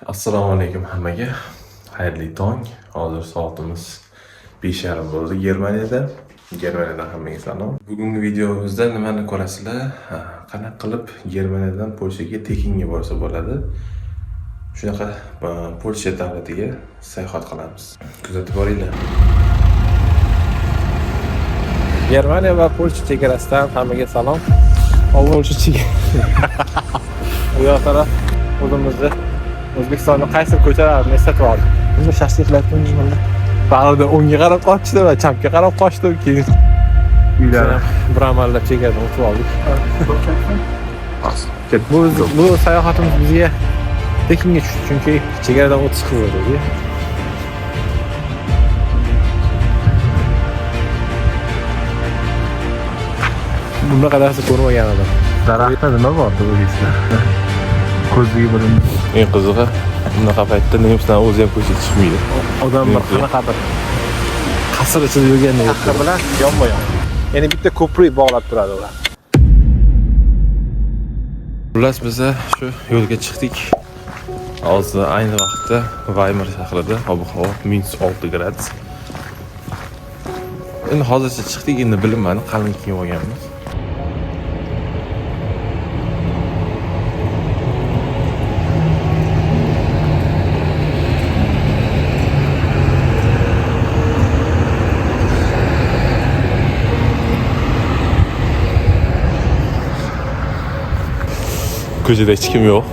Assalomu alaykum hammaga. Xayrli tong. Hozir soatimiz 5:30 bo'ldi Germaniyadan hammaga salom. Bugungi videomizda nimani ko'rasizlar? Qanaqa qilib Germaniyadan Polshaga tekinga borsa bo'ladi. Shunaqa Polsha davlatiga sayohat qilamiz. Kuzatib boringlar. Germaniya va Polsha chegarasidan hammaga salom. Polsha bu yoq taraf o'zimizni O'zbekistonning qaysi ko'chalarini eslatib oldim. Bunda shashliklardan bag'rida o'ngga qarab qochdi va chapga qarab qochdi. Keyin uylar bir amallab chegaradan o'tib oldik. Bu sayohatimiz bizga tekinga tushdi, chunki chegaradan o'tish qiyin edi. Bunaqa narsa ko'rmagan edim. Daraxtda nima bor deysizlar? Ko'ziga bilindi. Eng qizig'i, bunaqa paytda nemisdan o'zi ham ko'chaga chiqmaydi. Odamlar qanaqadir qasr ichida yurganda yo'q bilan yonma-yon. Ya'ni bitta ko'prik bog'lab turadi ular. Xullas biz shu yo'lga chiqdik. Hozir ayni vaqtda Weimar shahrida ob-havo -6 gradus. Endi hozircha chiqdik, endi bilmayman, qalin kiyib olganmiz. Ko'chada hech kim yo'q.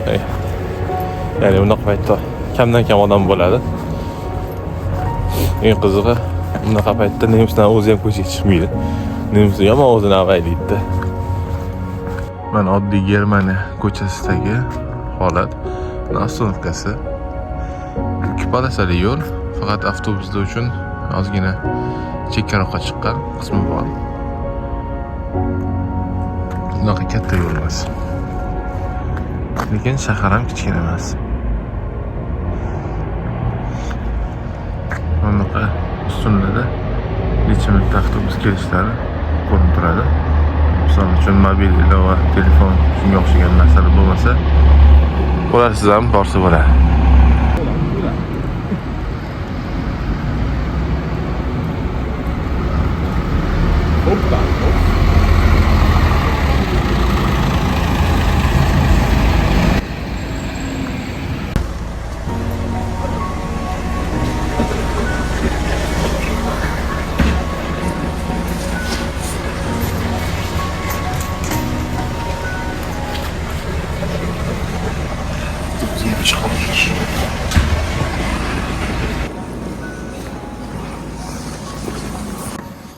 Ya'ni bunaqa paytda kamdan kam odam bo'ladi. Eng qizig'i, bunaqa paytda nemisdan o'zi ham ko'chaga chiqmaydi. Nemis yomon o'zini avaylaydi. Mana oddiy Germaniya ko'chasidagi holat. Avtomobilkasi. 2 polosali yo'l, faqat avtobuslar uchun ozgina chekkaroqqa chiqqan qismi bor. Bunaqa katta yo'l emas. Lekin shahar ham kichkina emas. Bunaqa ustunlarda necha minutda avtobus kelishlari ko'rinib turadi. Misol uchun mobil ilova, telefon shunga o'xshagan narsalar bo'lmasa, ularsiz ham borsa bo'ladi.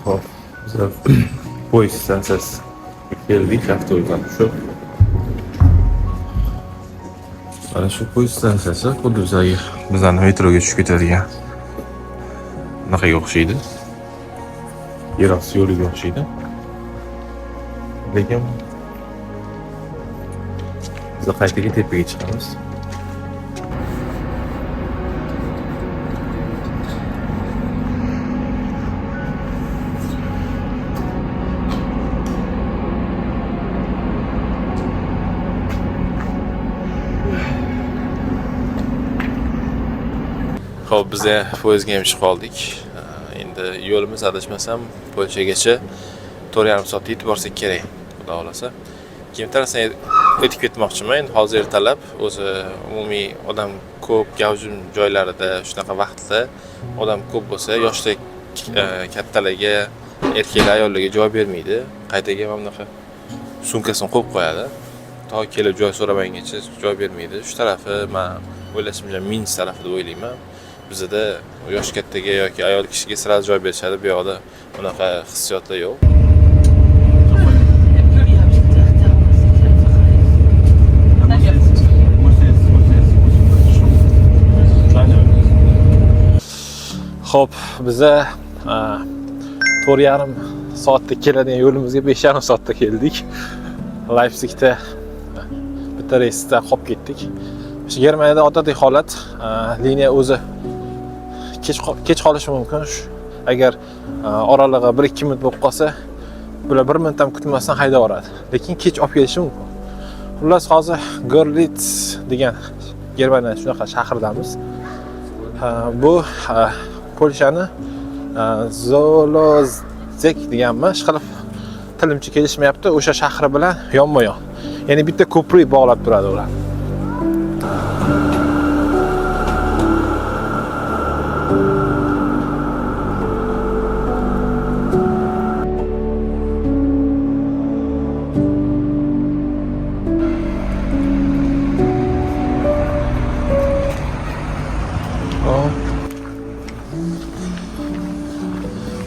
Hop, biz poyezd stansiyasi keldik, avtobusdan tushib. Mana shu poyezd stansiyasi xuddi bizlarni metroga tushib ketadigan bunaqaga o'xshaydi. Yerosti yo'liga o'xshaydi. Lekin biz qaytaga tepaga chiqamiz. Xo'p, biz poyezdga ham chiqib qoldik. Endi yo'limiz adashmasam Polshagacha 4,5 soatda yetib borsak kerak, xudo xolasa. Keyin tarafdan o'tib ketmoqchiman. Endi hozir ertalab o'zi umumiy odam ko'p gavjum joylarida shunaqa vaqtda odam ko'p bo'lsa, yoshlik kattalarga, erkaklar, ayollarga joy bermaydi. Qaytaga mana bunaqa sumkasini qo'yib qo'yadi. To kelib joy so'ramaguncha joy bermaydi. Shu tarafi men o'ylashimcha Minsk tarafi deb o'ylayman. Bizda yosh kattaga yoki ayol kishiga sira joy berishadi, bu yoqda unaqa hissiyotlar yo'q. Xo'p, biza 4,5 soatda keladigan yo'limizga 5,5 soatda keldik. Leipzigda bitta reysda qolib ketdik. Germaniyada odatiy holat, liniya o'zi kech qolishi mumkin. Agar oralig'i 1-2 minut bo'lib qolsa, bular 1 minut ham kutmasdan haydab yuboradi. Lekin kech olib kelishi mumkin. Xullas hozir Görlitz degan Germaniya shunaqa shahridamiz. Bu Polshani Zolozek deganmi? Ishqilib tilimchi kelishmayapti. O'sha shahri bilan yonma-yon. Ya'ni bitta ko'prik bog'lab turadi ular.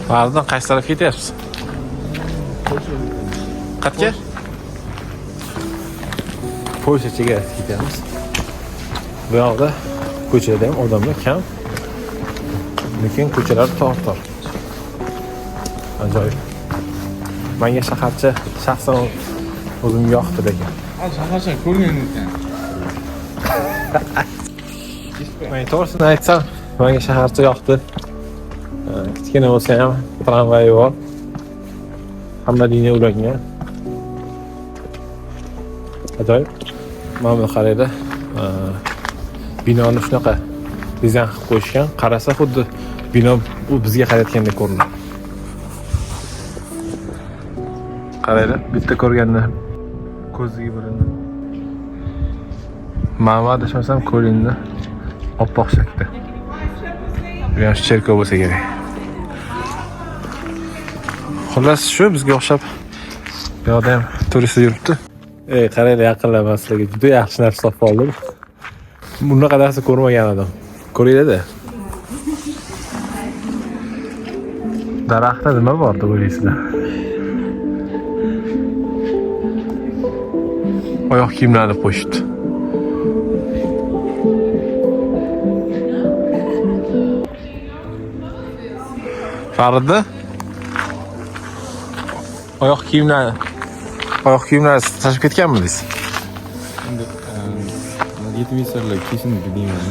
Ba'zidan qaysi tarafga ketyapsiz? Qayerga? Polsha chegarasiga ketyapmiz. Bu yoqda ko'chada ham odamlar kam. Lekin ko'chalar tor-tor. Ajoyib. Menga shaharcha shaxsan o'zimga yoqdi lekin. Shaharcha ko'rgan ekan. Men to'g'risini aytsam, menga shaharcha yoqdi. Kichkina bo'lsa ham tramvayi bor. Hamma liniya ulangan. Ajoyib. Mana bu qaraydi. Binoni shunaqa dizayn qilib qo'yishgan. Qarasa xuddi bino u bizga qarayotgandek ko'rinadi. Qaraydi, bitta ko'rganda ko'ziga bilindi. Mana adashmasam ko'rinadi. Oppoq shaklda. Bu ham cherkov bo'lsa kerak. Xullas shu bizga o'xshab bu yoqda ham turistlar yuribdi. Qaraylar, yaqinlama sizlarga juda yaxshi narsa topib oldim. Bunaqa narsa ko'rmagan edim. Ko'ringlar-da. Daraxtda nima bor deb o'ylaysizlar? Oyoq kiyimlarni qo'yishdi. Farida oyoq kiyimlarni tashib ketganmidingiz? Endi yetimesarlar kesin deyman.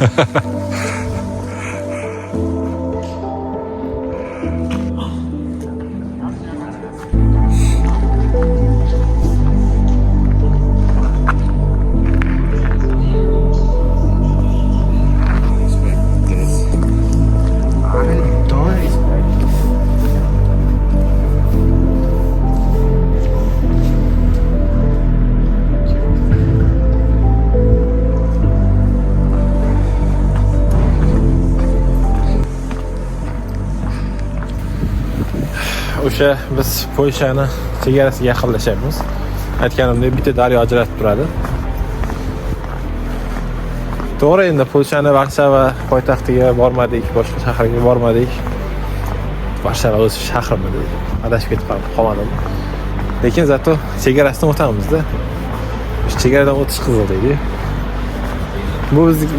O'sha biz Polshani chegarasiga yaqinlashyapmiz. Aytganimdek bitta daryo ajratib turadi. To'g'ri, endi Polshani Varshava poytaxtiga bormadik, boshqa shaharga bormadik. Varshava o'z shahrimiz. Adashib ketib qolmadim. Lekin zato chegarasidan o'tamiz-da. O'sha chegaradan o'tish qiziq deydi.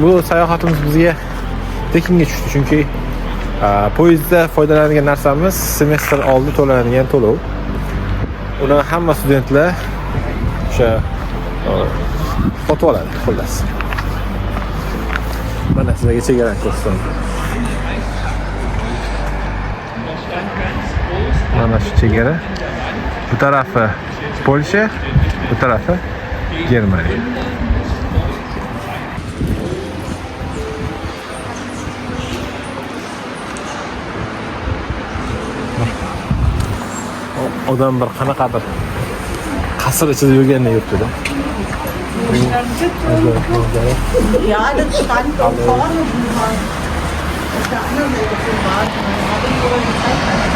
Bu sayohatimiz bizga tekinga tushdi, chunki poyezdda foydalanadigan narsamiz semestr oldi to'lanadigan to'lov. Uni hamma studentlar o'sha sotib oladi, xullas. Mana sizlarga chegara ko'rsataman. Mana shu chegara. Bu tarafi Polsha, bu tarafi Germaniya. Odam bir qanaqadir qasr ichida yurgandek yuribdi-da. Ja, das stand dort vorne. Auf der anderen Seite vom Bad. Habe ich wohl gezeigt.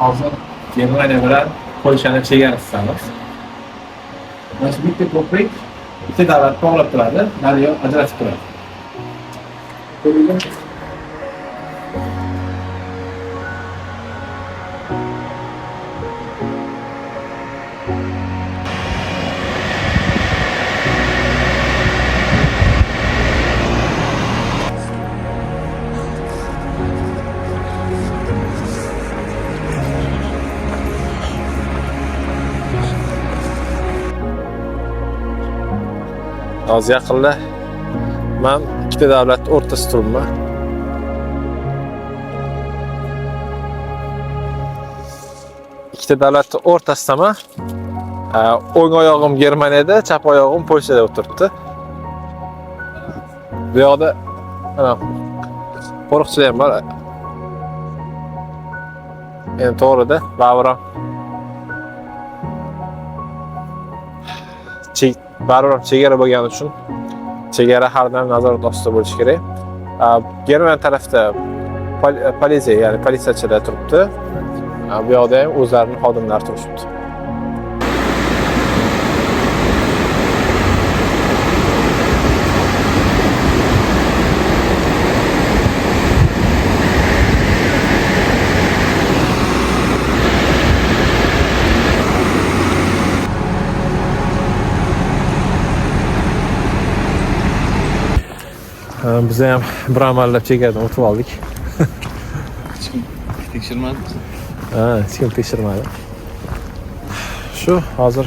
Hozir Germaniya bilan Polshani chegarasidamiz. Mana shu bitta ko'prik ikki davlat bog'lab turadi, daryo ajratib turadi. hozir yaqinda men ikkita davlat o'rtasida turibman. Ikkita davlat o'rtasidaman. O'ng oyog'im Germaniyada, chap oyog'im Polshada o'tiribdi. Bu yoqda ana qo'riqchilar ham bor. Endi to'g'rida, baribir chegara bo'lgani uchun chegara har doim nazorat ostida bo'lishi kerak. Germaniya tarafda politsiya, ya'ni politsiyachilar turibdi. Bu yoqda ham o'zlarining xodimlari turishibdi. Biz ham bir amallab chegaradan o'tib oldik. Tekshirmadi. Hech kim tekshirmadi. Shu hozir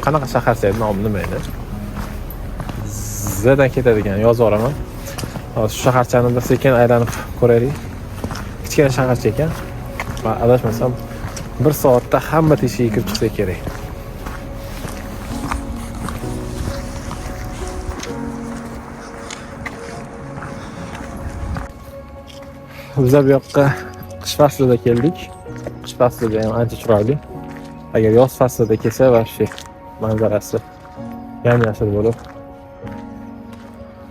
qanaqa shaharcha edi, nomini bilmayman. Zadan ketadigan yozib yuboraman. Hozir shu shaharchani bir sekin aylanib ko'raylik. Kichkina shaharcha ekan. Men adashmasam 1 soatda hamma teshigiga kirib chiqsa kerak. Biz bu yoqqa qish faslida keldik. Qish faslida ham ancha chiroyli. Agar yoz faslida kelsa, вообще manzarasi yam-yashil bo'lib,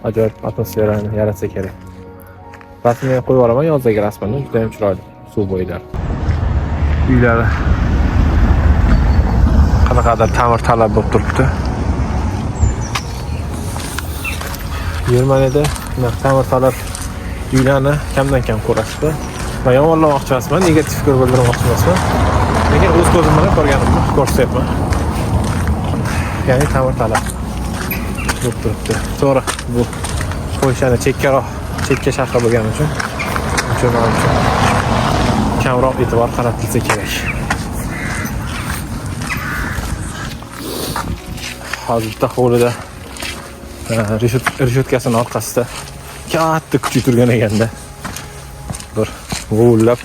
ajoyib atmosferani yaratsa kerak. Rasmga qo'yib yuboraman yozdagi rasmini, juda ham chiroyli suv bo'ylari. Uylari qanaqadir ta'mir-talab bo'lib turibdi. Germaniyada ta'mir-talab uylarni kamdan-kam ko'rasizlar. Men yomonlamoqchi emasman, negativ fikr bildirmoqchi emasman. Lekin o'z ko'zim bilan ko'rganimni ko'rsatyapman. Ya'ni ta'mir-talab bo'lib turibdi. To'g'ri, bu Polshani chekka shahri bo'lgani uchun kamroq e'tibor qaratilsa kerak. Hozir bitta hovlida reshetkasining orqasida katta kuchuk turgan ekanda bir vo'llab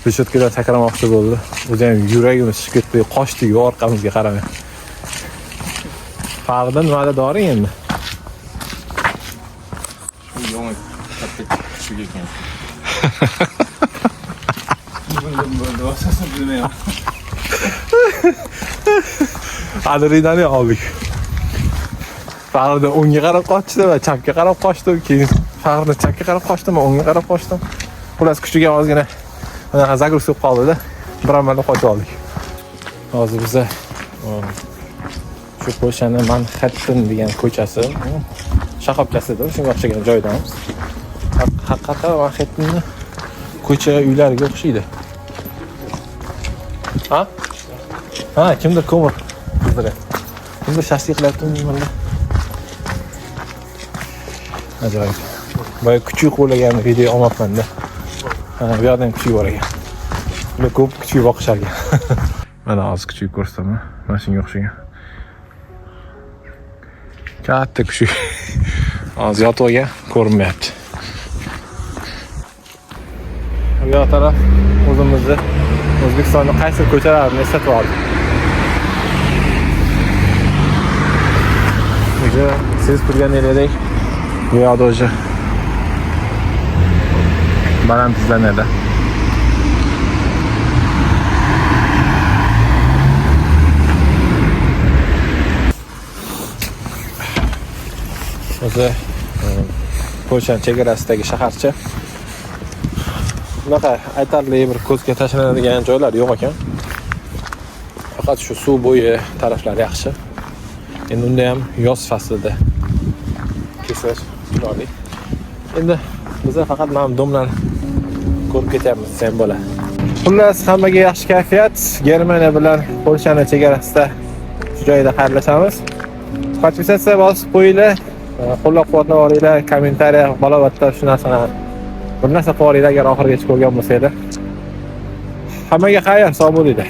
reshetkadan sakramoqchi bo'ldi. O'zi ham yuragimiz chiqib ketdi, qochdik orqamizga qaramay. Farqida nimada doring endi? Yo'q, katta kuchuk ekan. Bo'ldi, asosan bilmayman. Adrenalin oldik. Farqida o'ngga qarab qochdi va chapga qarab qochdi. Keyin farqida chapga qarab qochdim, o'ngga qarab qochdim. Xullas kuchiga ozgina mana zagruz bo'lib qoldi-da, bir amallab qochib oldik. Hozir biz shu Polshaning Manhattan degan ko'chasi, shoxobchasida, shunga o'xshagan joydamiz. Haqiqatan Manhattanning ko'cha uylariga o'xshaydi. Ha, kimdir ko'mir qizdiradi. Kimdir shashlik qilyaptimi mana. Ajoyib. Boya kuchuk qo'llagan video olmoqman-da. Bu yerdan kuchuk bor ekan. Ular ko'p kuchuk boqishar ekan. Mana hozir kuchuk ko'rsataman. Mana shunga o'xshagan. Katta kuchuk. Hozir yotibga ko'rinmayapti. Bu yoq taraf o'zimizni O'zbekistonning qaysi ko'chalarini eslatib oldik. Siz turganingizdek bu yoqda o'sha baland izlanadi. O'zi Polsha chegarasidagi shaharcha. Bunaqa aytarli bir ko'zga tashlanadigan joylar yo'q ekan. Faqat shu suv bo'yi taraflar yaxshi. Endi unda ham yoz faslida kesash chiroyli. Endi biz faqat mana domlarni ko'rib ketyapmiz, sen bo'ladi. Xullas, hammaga yaxshi kayfiyat. Germaniya bilan Polshaning chegarasida shu joyda xayrlashamiz. Podpisatsiya bosib qo'yinglar, qo'llab-quvvatlab olinglar, kommentariya, balovatda shu narsani bir narsa qilib olinglar agar oxirigacha ko'rgan bo'lsanglar. Hammaga xayr, sog' bo'linglar.